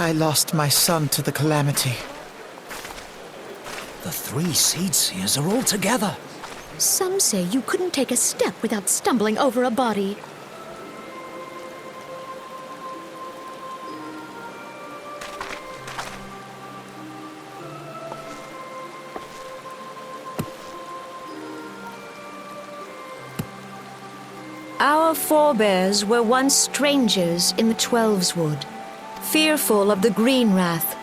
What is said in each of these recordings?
I lost my son to the calamity. The three Seed Seers are all together. Some say you couldn't take a step without stumbling over a body. Our forebears were once strangers in the Twelveswood. Fearful of the Green Wrath,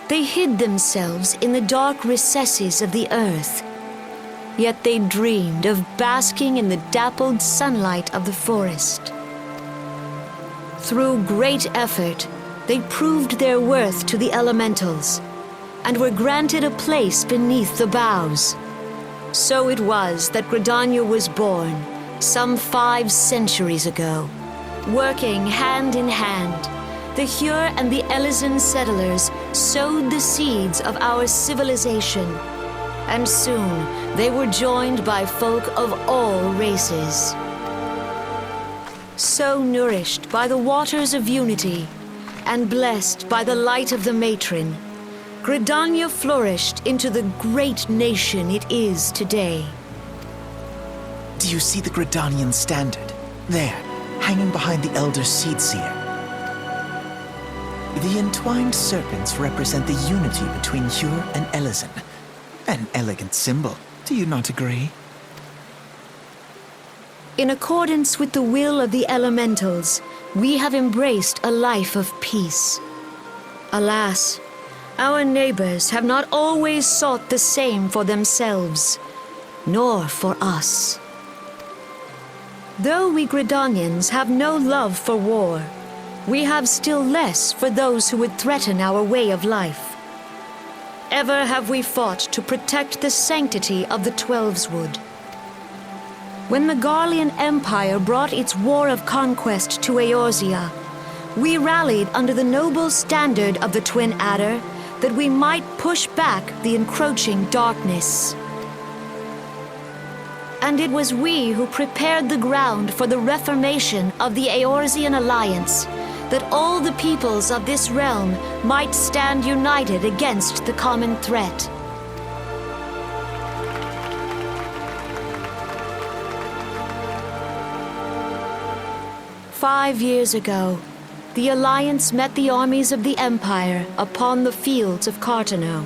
they hid themselves in the dark recesses of the earth. Yet they dreamed of basking in the dappled sunlight of the forest. Through great effort, they proved their worth to the elementals, and were granted a place beneath the boughs. So it was that Gridania was born, some 5 centuries ago. Working hand in hand, the Hyur and the Elysian settlers sowed the seeds of our civilization, and soon they were joined by folk of all races. So nourished by the waters of unity, and blessed by the light of the matron, Gridania flourished into the great nation it is today. Do you see the Gridanian standard? There, hanging behind the Elder Seed Seer. The entwined serpents represent the unity between Hyur and Elysian. An elegant symbol, do you not agree? In accordance with the will of the elementals, we have embraced a life of peace. Alas, our neighbors have not always sought the same for themselves, nor for us. Though we Gridanians have no love for war, we have still less for those who would threaten our way of life. Ever have we fought to protect the sanctity of the Twelveswood. When the Garlean Empire brought its war of conquest to Eorzea, we rallied under the noble standard of the Twin Adder that we might push back the encroaching darkness. And it was we who prepared the ground for the reformation of the Eorzean Alliance, that all the peoples of this realm might stand united against the common threat. "5 years ago, the Alliance met the armies of the Empire upon the fields of Cartano.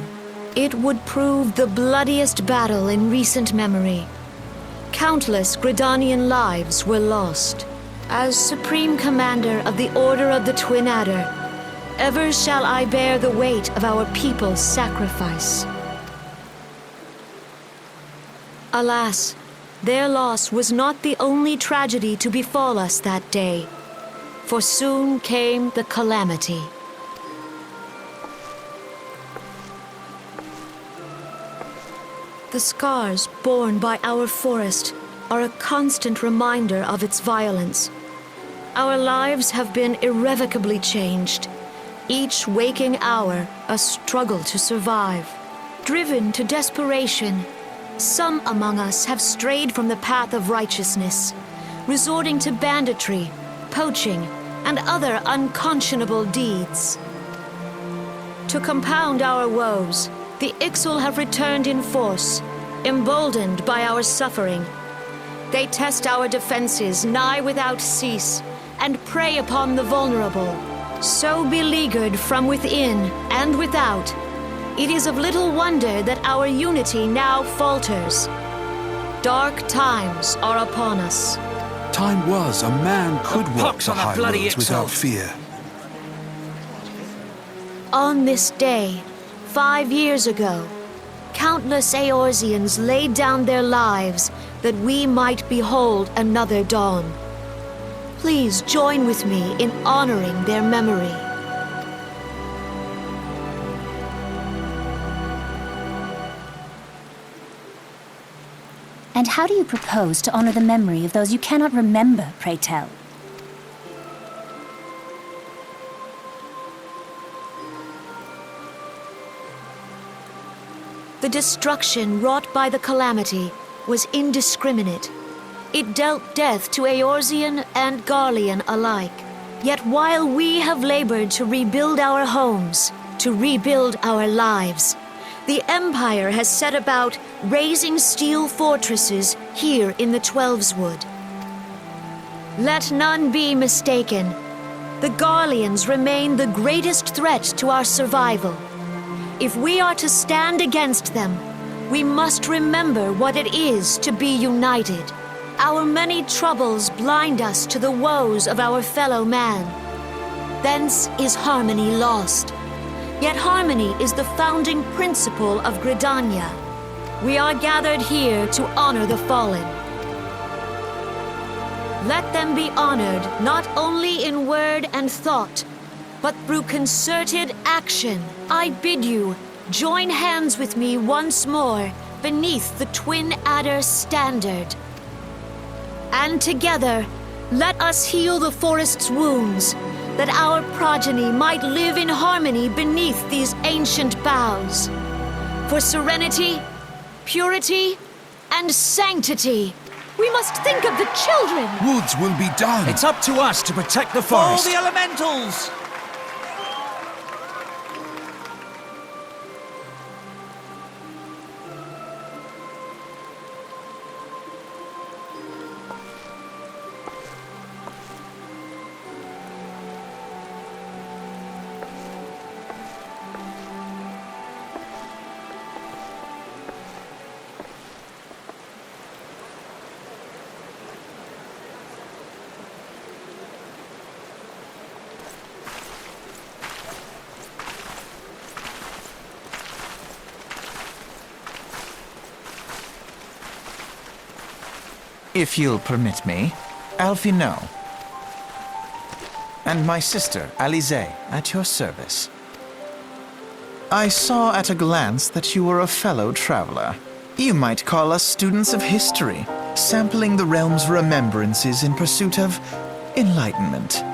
It would prove the bloodiest battle in recent memory. Countless Gridanian lives were lost. As Supreme Commander of the Order of the Twin Adder, ever shall I bear the weight of our people's sacrifice." Alas, their loss was not the only tragedy to befall us that day, for soon came the calamity. The scars borne by our forest are a constant reminder of its violence. Our lives have been irrevocably changed, each waking hour a struggle to survive. Driven to desperation, some among us have strayed from the path of righteousness, resorting to banditry, poaching, and other unconscionable deeds. To compound our woes, the Ixal have returned in force, emboldened by our suffering. They test our defenses nigh without cease, and prey upon the vulnerable. So beleaguered from within and without, it is of little wonder that our unity now falters. Dark times are upon us. Time was a man could walk pox the on that high bloody roads without Ixal. fear. On this day, 5 years ago, countless Eorzeans laid down their lives that we might behold another dawn. Please join with me in honoring their memory. And how do you propose to honor the memory of those you cannot remember, pray tell? The destruction wrought by the calamity was indiscriminate. It dealt death to Eorzean and Garlean alike. Yet while we have labored to rebuild our homes, to rebuild our lives, the Empire has set about raising steel fortresses here in the Twelveswood. Let none be mistaken. The Garleans remain the greatest threat to our survival. If we are to stand against them, we must remember what it is to be united. Our many troubles blind us to the woes of our fellow man. Thence is harmony lost. Yet harmony is the founding principle of Gridania. We are gathered here to honor the fallen. Let them be honored not only in word and thought, but through concerted action. I bid you, join hands with me once more beneath the Twin Adder standard. And together, let us heal the forest's wounds, that our progeny might live in harmony beneath these ancient boughs. For serenity, purity, and sanctity, we must think of the children! Woods will be done. It's up to us to protect the All forest. the elementals! If you'll permit me, Alfino. And my sister, Alize, at your service. I saw at a glance that you were a fellow traveler. You might call us students of history, sampling the realm's remembrances in pursuit of enlightenment.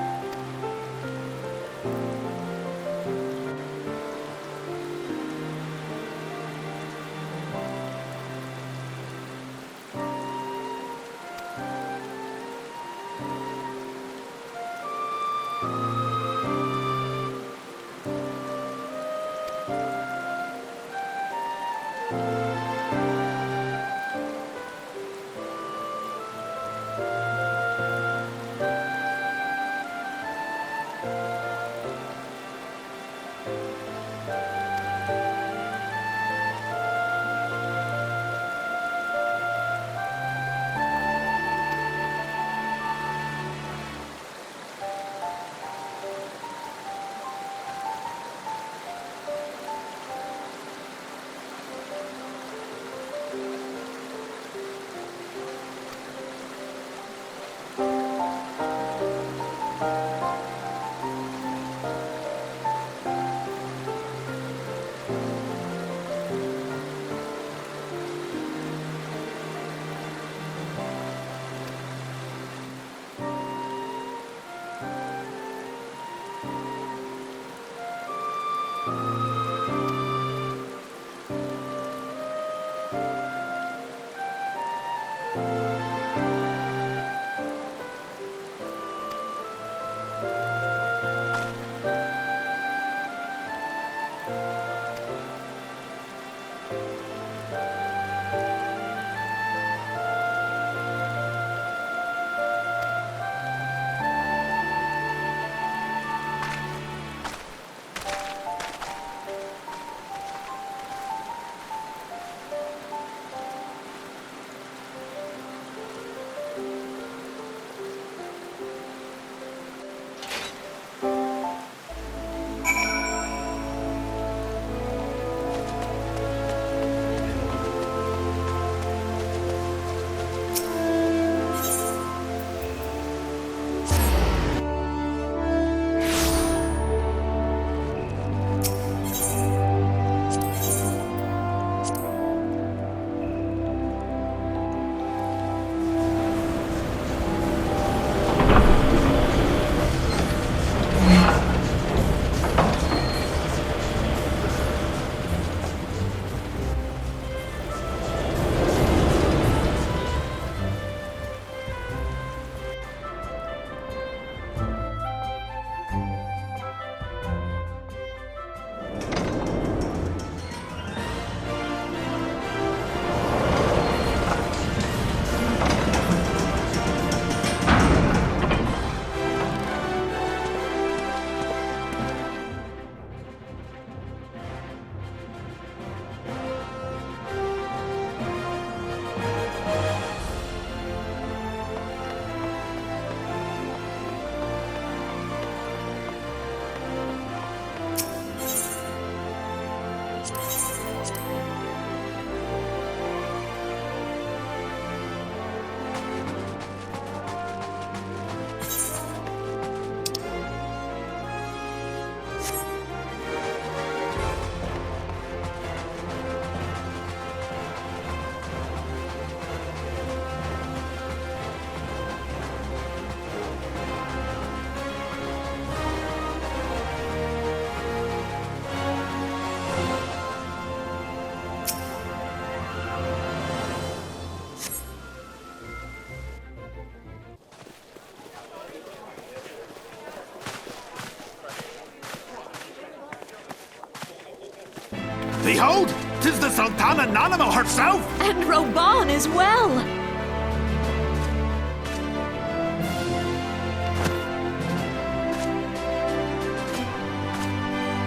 Behold, 'tis the Sultana Nanamo herself! And Roban as well!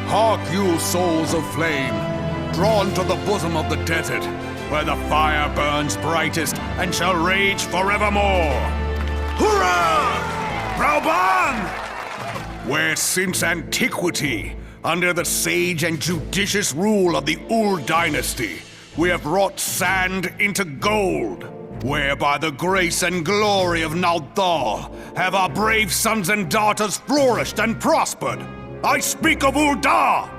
Hark you, souls of flame, drawn to the bosom of the desert, Where the fire burns brightest and shall rage forevermore! Hurrah! Rauban! where since antiquity, under the sage and judicious rule of the Ul dynasty, we have wrought sand into gold, where by the grace and glory of Naldar have our brave sons and daughters flourished and prospered. I speak of Uldar!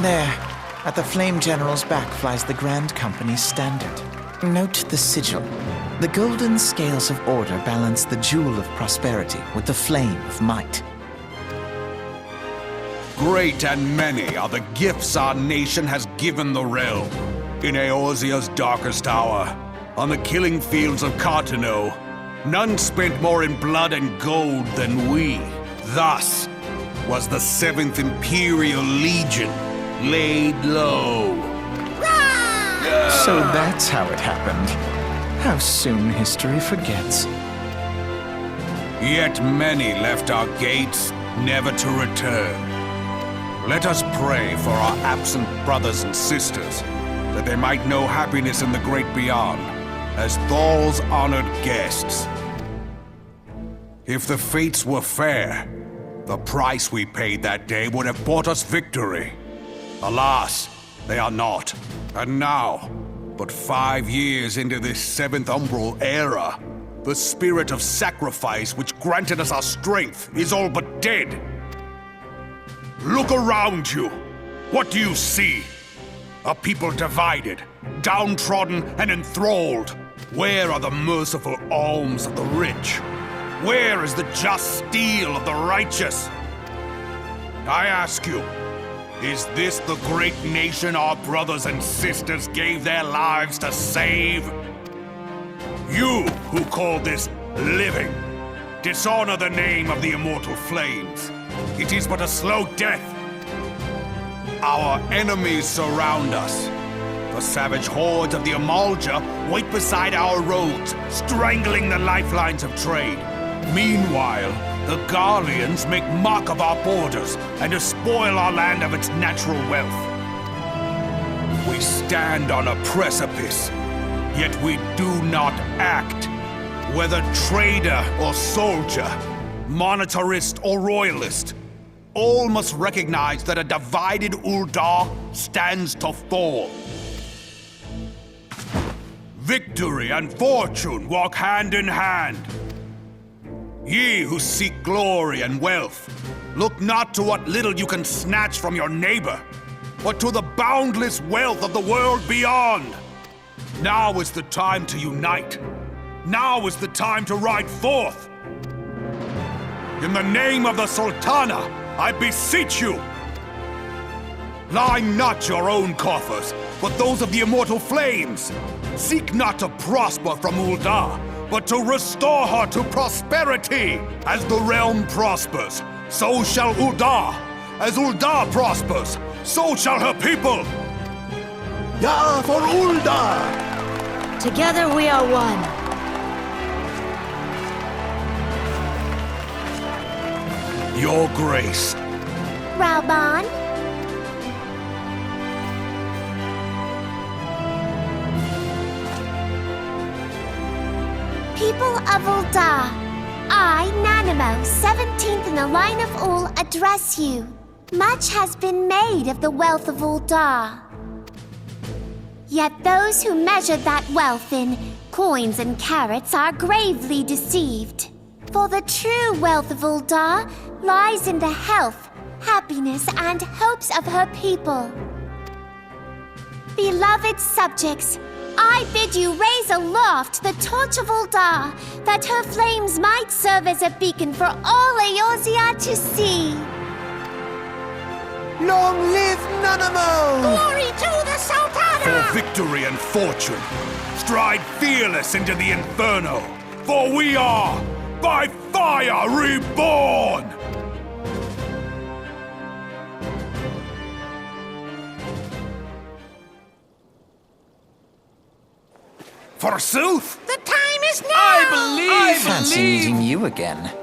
There, at the Flame General's back flies the Grand Company's standard. Note the sigil. The golden scales of order balance the jewel of prosperity with the flame of might. Great and many are the gifts our nation has given the realm. In Eorzea's darkest hour, on the killing fields of Cartano, none spent more in blood and gold than we. Thus was the 7th Imperial Legion laid low. So that's how it happened. How soon history forgets. Yet many left our gates, never to return. Let us pray for our absent brothers and sisters, that they might know happiness in the great beyond, as Thal's honored guests. If the fates were fair, the price we paid that day would have bought us victory. Alas, they are not. And now, but 5 years into this 7th Umbral era, the spirit of sacrifice which granted us our strength is all but dead. Look around you. What do you see? A people divided, downtrodden and enthralled. Where are the merciful alms of the rich? Where is the just steel of the righteous? I ask you, is this the great nation our brothers and sisters gave their lives to save? You who call this living, dishonor the name of the immortal flames. It is but a slow death. Our enemies surround us. The savage hordes of the Amalja wait beside our roads, strangling the lifelines of trade. Meanwhile, the Garleans make mock of our borders and despoil our land of its natural wealth. We stand on a precipice, yet we do not act. Whether trader or soldier, monetarist or royalist, all must recognize that a divided Uldar stands to fall. Victory and fortune walk hand in hand. Ye who seek glory and wealth, look not to what little you can snatch from your neighbor, but to the boundless wealth of the world beyond. Now is the time to unite. Now is the time to ride forth. In the name of the Sultana, I beseech you, line not your own coffers, but those of the immortal flames. Seek not to prosper from Uldar, but to restore her to prosperity. As the realm prospers, so shall Uldar. As Uldar prospers, so shall her people. Ya for Uldar! Together we are one. Your grace. Rauban? People of Uldar, I, Nanamo, 17th in the line of Ul, address you. Much has been made of the wealth of Uldar. Yet those who measure that wealth in coins and carats are gravely deceived. For the true wealth of Uldar lies in the health, happiness, and hopes of her people. Beloved subjects, I bid you raise aloft the torch of Uldar, that her flames might serve as a beacon for all Eorzea to see. Long live Nanamo! Glory to the Sultana! For victory and fortune, stride fearless into the inferno, for we are by fire reborn! forsooth! The time is now! Fancy meeting you again.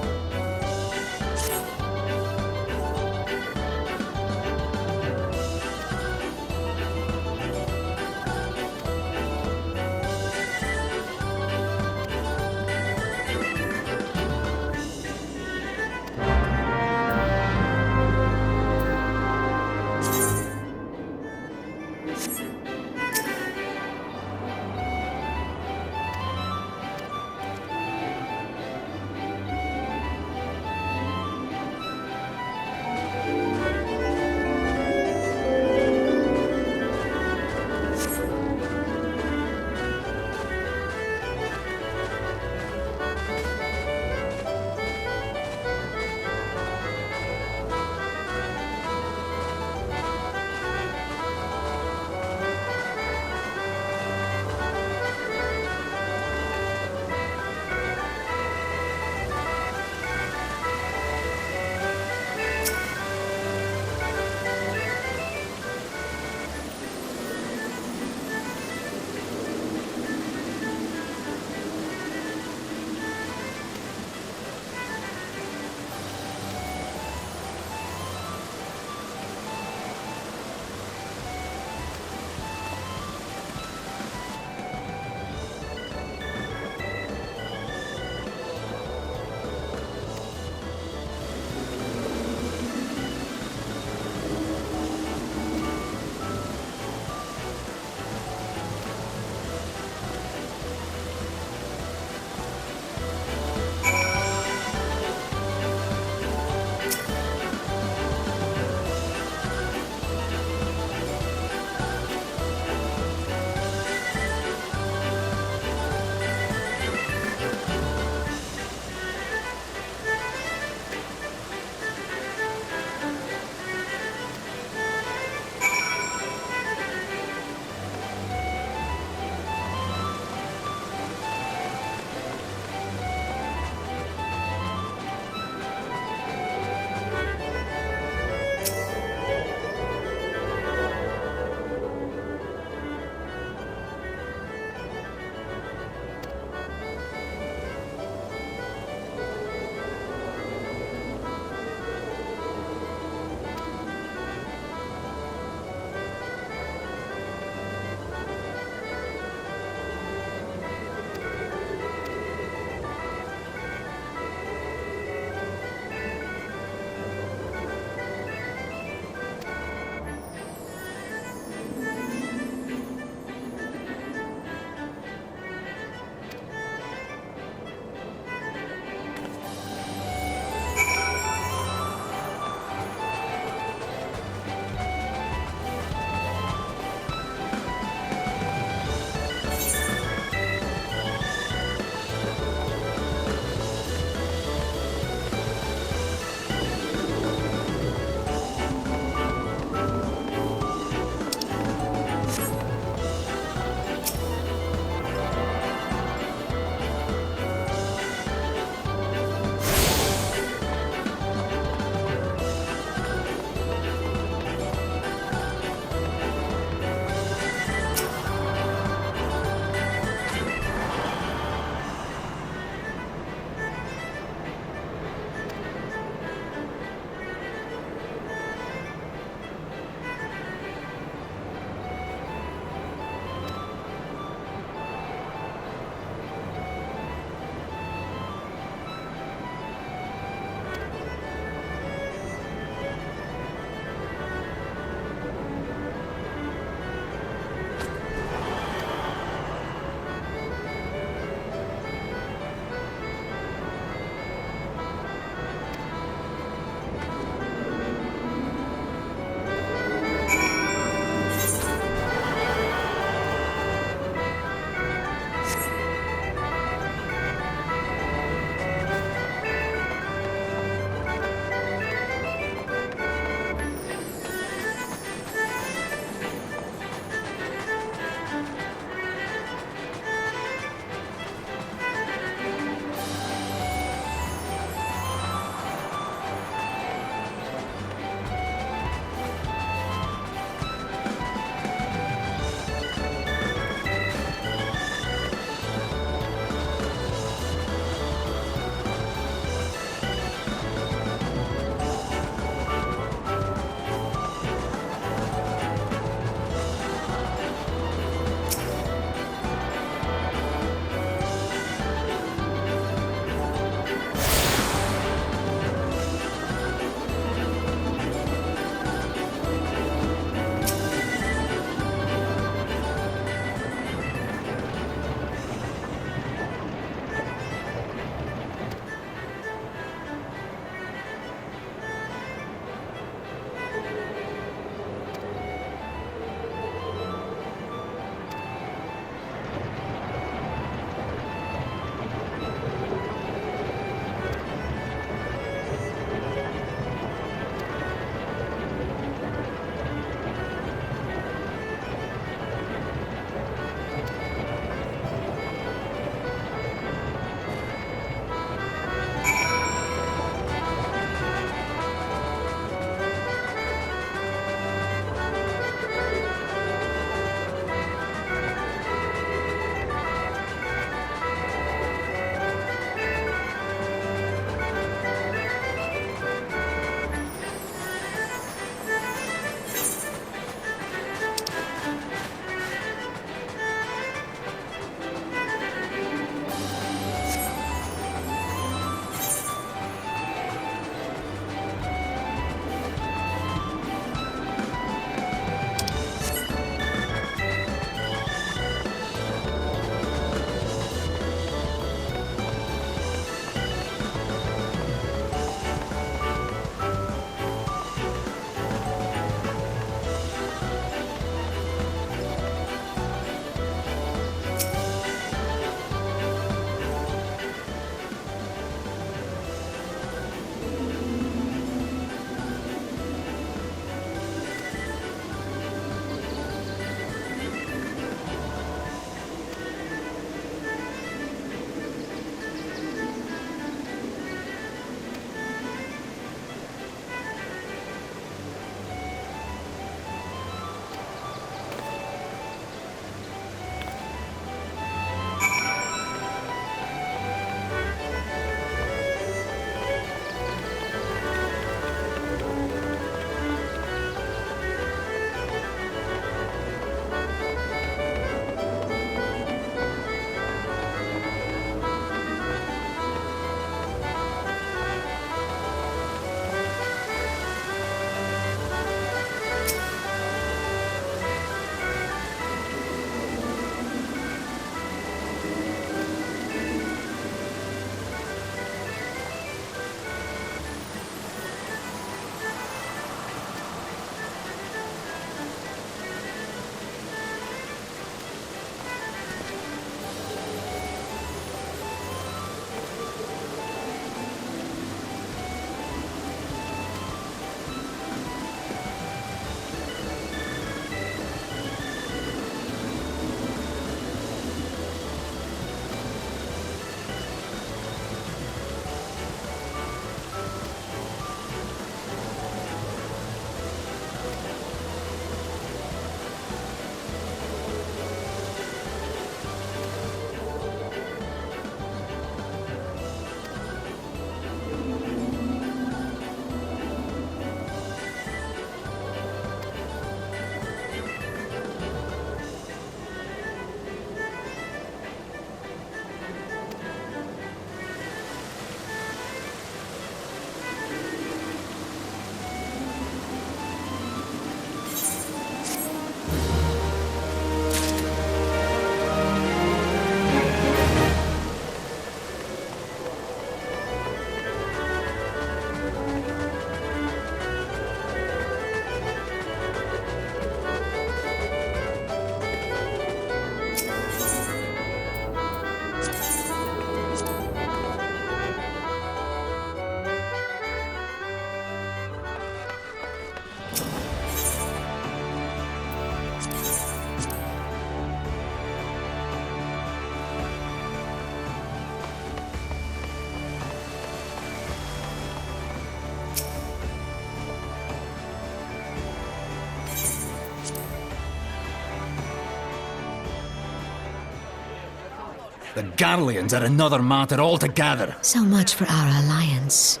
The Garleans are another matter altogether. So much for our alliance.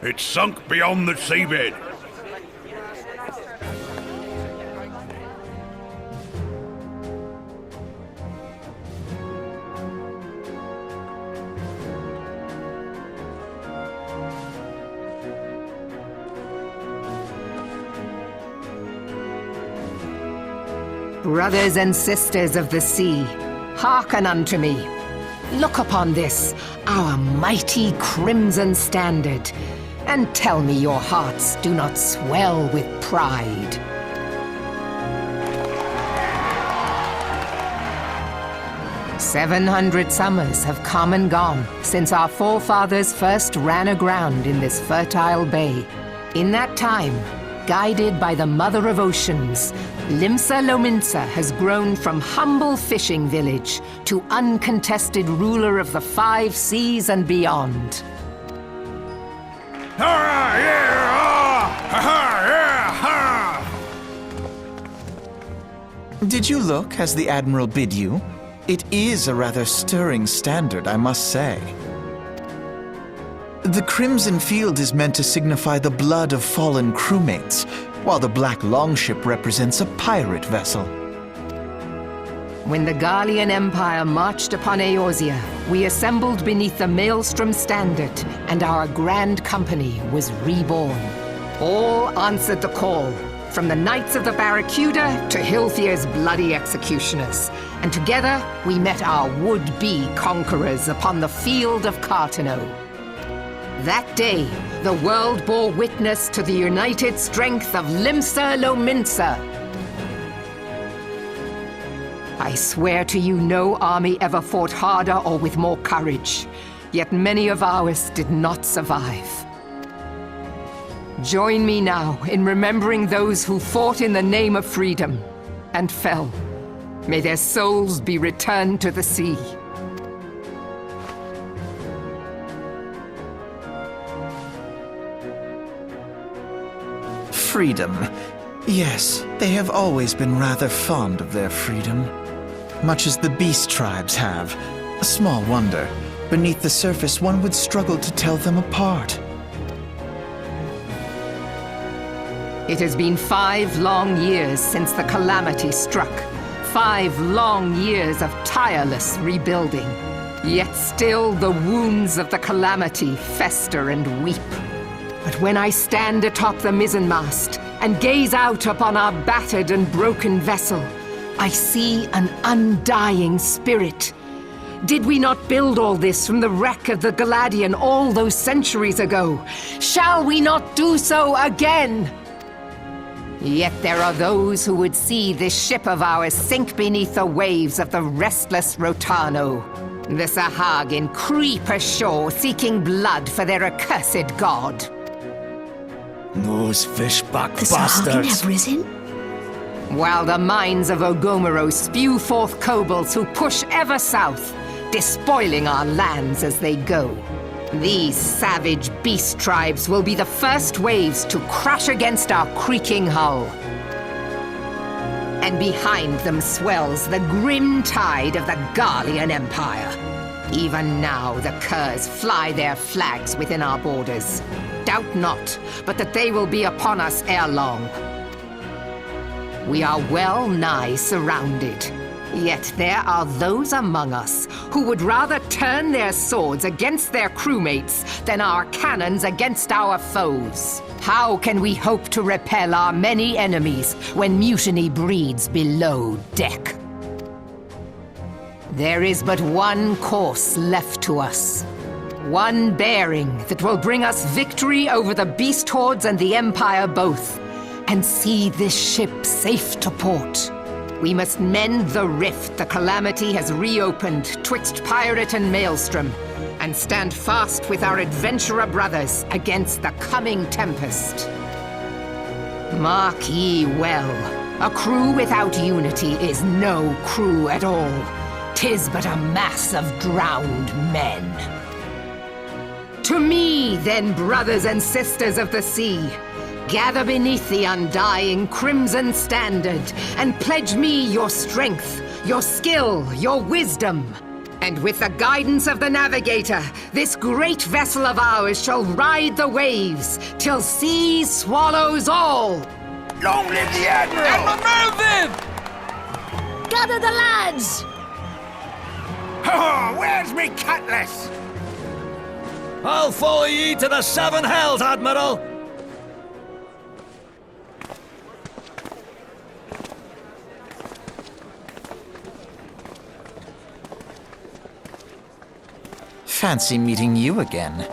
It's sunk beyond the seabed. Brothers and sisters of the sea, hearken unto me. Look upon this, our mighty crimson standard, and tell me your hearts do not swell with pride. "700 summers have come and gone since our forefathers first ran aground in this fertile bay. In that time, guided by the Mother of Oceans, Limsa Lominsa has grown from humble fishing village to uncontested ruler of the 5 seas and beyond. Did you look as the Admiral bid you? It is a rather stirring standard, I must say. The crimson field is meant to signify the blood of fallen crewmates, while the black longship represents a pirate vessel. When the Garlean Empire marched upon Eorzea, we assembled beneath the Maelstrom standard, and our grand company was reborn. All answered the call, from the Knights of the Barracuda to Hilthier's bloody executioners, and together we met our would-be conquerors upon the field of Cartano. That day, the world bore witness to the united strength of Limsa Lominsa. I swear to you, no army ever fought harder or with more courage, yet many of ours did not survive. Join me now in remembering those who fought in the name of freedom and fell. May their souls be returned to the sea. Freedom. Yes, they have always been rather fond of their freedom. Much as the beast tribes have. A small wonder. Beneath the surface, one would struggle to tell them apart. It has been 5 long years since the calamity struck. 5 long years of tireless rebuilding. Yet still the wounds of the calamity fester and weep. But when I stand atop the mizzenmast and gaze out upon our battered and broken vessel, I see an undying spirit. Did we not build all this from the wreck of the Galadian all those centuries ago? Shall we not do so again? Yet there are those who would see this ship of ours sink beneath the waves of the restless Rotano. The Sahagin creep ashore seeking blood for their accursed god. Those fishback The Sahagin bastards. have risen? While the mines of Ogomero spew forth kobolds who push ever south, despoiling our lands as they go. These savage beast tribes will be the first waves to crash against our creaking hull. And behind them swells the grim tide of the Garlean Empire. Even now the curs fly their flags within our borders. Doubt not, but that they will be upon us ere long. We are well nigh surrounded. Yet there are those among us who would rather turn their swords against their crewmates than our cannons against our foes. How can we hope to repel our many enemies when mutiny breeds below deck? There is but one course left to us. One bearing that will bring us victory over the beast hordes and the Empire both, and see this ship safe to port. We must mend the rift the calamity has reopened twixt pirate and maelstrom, and stand fast with our adventurer brothers against the coming tempest. Mark ye well, a crew without unity is no crew at all. 'Tis but a mass of drowned men. To me, then, brothers and sisters of the sea, gather beneath the undying crimson standard and pledge me your strength, your skill, your wisdom, And with the guidance of the navigator, this great vessel of ours shall ride the waves till sea swallows all. Long live the Admiral! Melvin! Gather the lads! Oh, where's me cutlass? I'll follow ye to the seven hells, Admiral! Fancy meeting you again.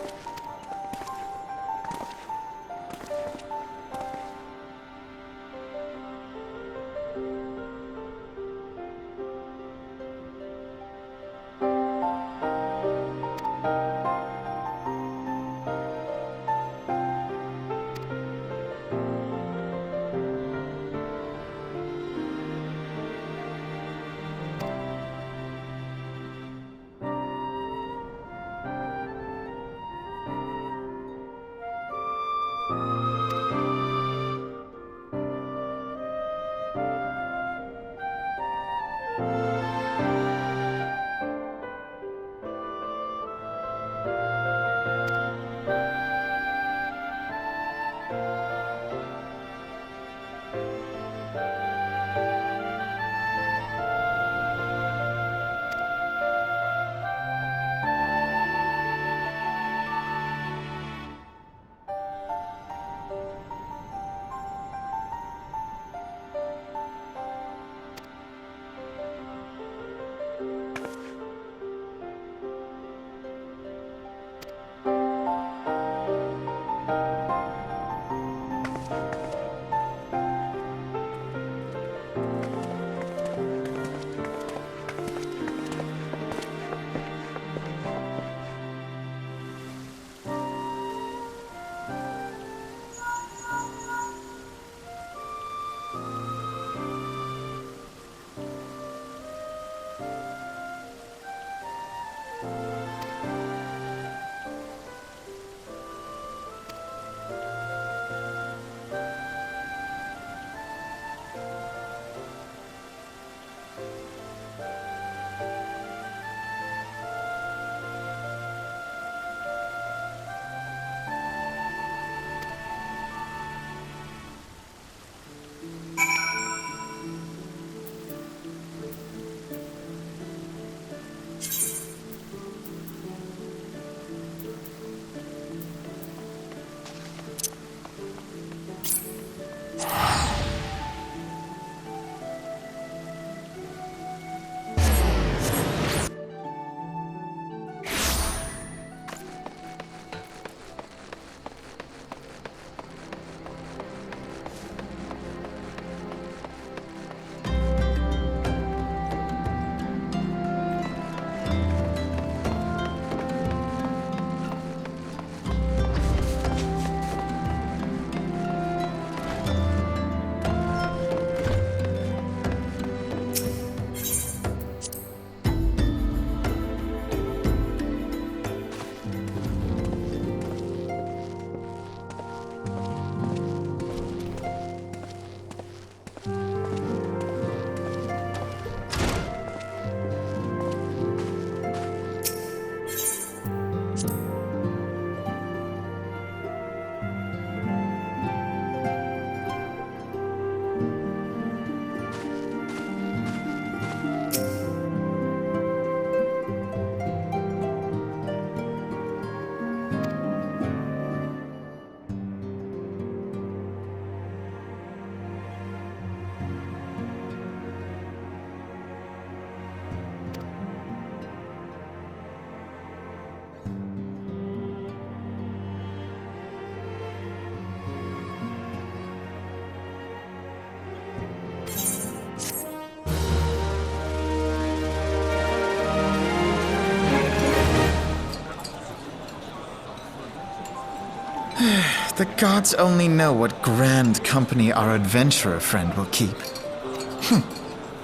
The gods only know what grand company our adventurer friend will keep.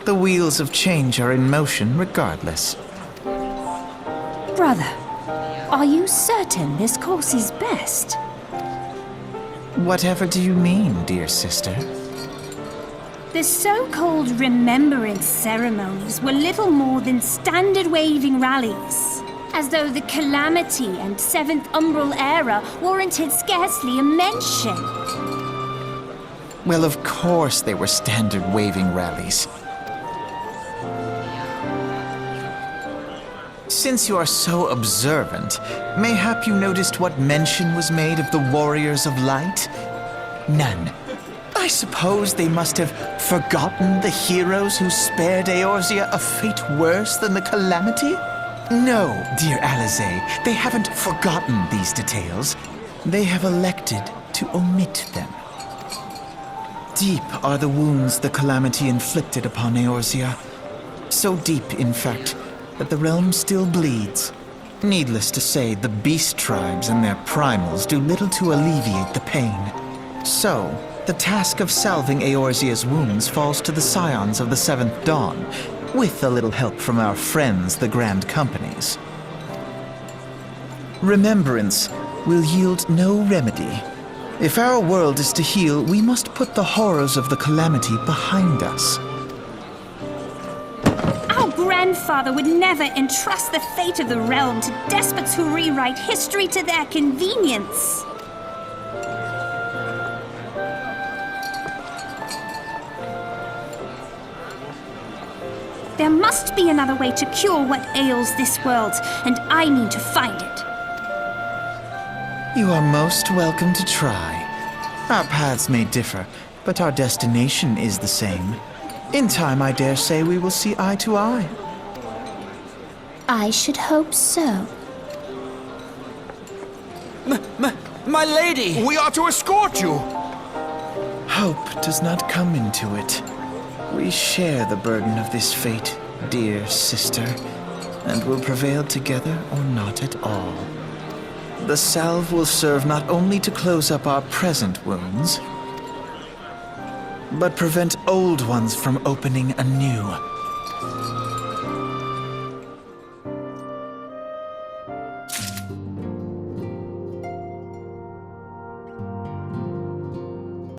The wheels of change are in motion regardless. Brother, are you certain this course is best? Whatever do you mean, dear sister? The so-called remembrance ceremonies were little more than standard waving rallies, as though the Calamity and Seventh Umbral era warranted scarcely a mention. Well, of course they were standard waving rallies. Since you are so observant, mayhap you noticed what mention was made of the Warriors of Light? None. I suppose they must have forgotten the heroes who spared Eorzea a fate worse than the Calamity? No, dear Eorzea, they haven't forgotten these details. They have elected to omit them. Deep are the wounds the Calamity inflicted upon Eorzea. So deep, in fact, that the realm still bleeds. Needless to say, the beast tribes and their primals do little to alleviate the pain. So, the task of salving Eorzea's wounds falls to the scions of the Seventh Dawn, with a little help from our friends, the Grand Companies. Remembrance will yield no remedy. If our world is to heal, we must put the horrors of the Calamity behind us. Our grandfather would never entrust the fate of the realm to despots who rewrite history to their convenience. There must be another way to cure what ails this world, and I mean to find it. You are most welcome to try. Our paths may differ, but our destination is the same. In time, I dare say we will see eye to eye. I should hope so. My lady! We are to escort you! Hope does not come into it. We share the burden of this fate, dear sister, and will prevail together or not at all. The salve will serve not only to close up our present wounds, but prevent old ones from opening anew.